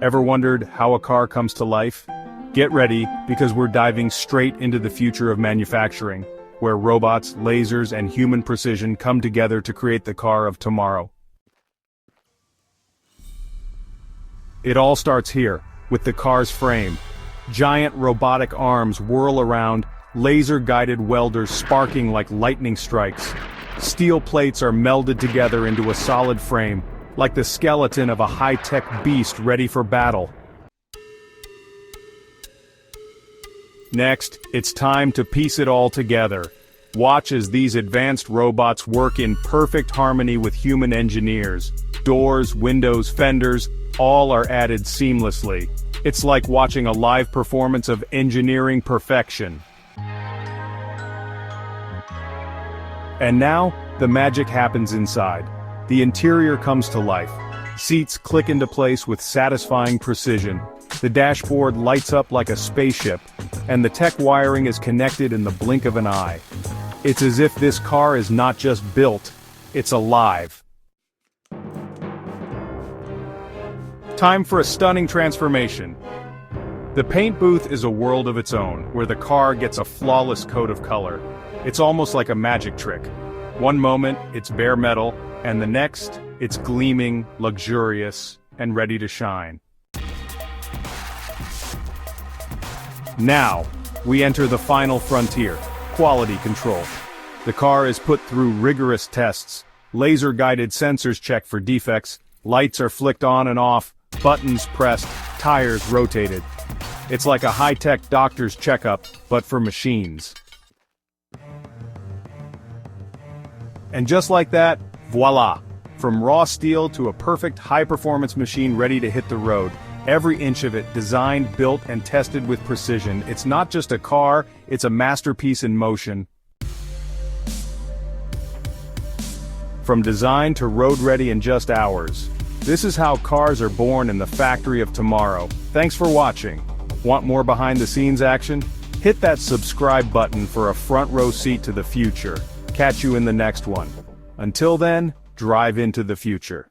Ever wondered how a car comes to life? Get ready, because we're diving straight into the future of manufacturing, where robots, lasers, and human precision come together to create the car of tomorrow. It all starts here, with the car's frame. Giant robotic arms whirl around, laser-guided welders sparking like lightning strikes. Steel plates are melded together into a solid frame, like the skeleton of a high-tech beast ready for battle. Next, it's time to piece it all together. Watch as these advanced robots work in perfect harmony with human engineers. Doors, windows, fenders, all are added seamlessly. It's like watching a live performance of engineering perfection. And now, the magic happens inside. The interior comes to life. Seats click into place with satisfying precision. The dashboard lights up like a spaceship, and the tech wiring is connected in the blink of an eye. It's as if this car is not just built, it's alive. Time for a stunning transformation. The paint booth is a world of its own, where the car gets a flawless coat of color. It's almost like a magic trick. One moment, it's bare metal, and the next, it's gleaming, luxurious, and ready to shine. Now, we enter the final frontier, quality control. The car is put through rigorous tests. Laser-guided sensors check for defects, lights are flicked on and off, buttons pressed, tires rotated. It's like a high-tech doctor's checkup, but for machines. And just like that, voila! From raw steel to a perfect high-performance machine ready to hit the road. Every inch of it designed, built, and tested with precision. It's not just a car, it's a masterpiece in motion. From design to road-ready in just hours. This is how cars are born in the factory of tomorrow. Thanks for watching. Want more behind-the-scenes action? Hit that subscribe button for a front-row seat to the future. Catch you in the next one. Until then, drive into the future.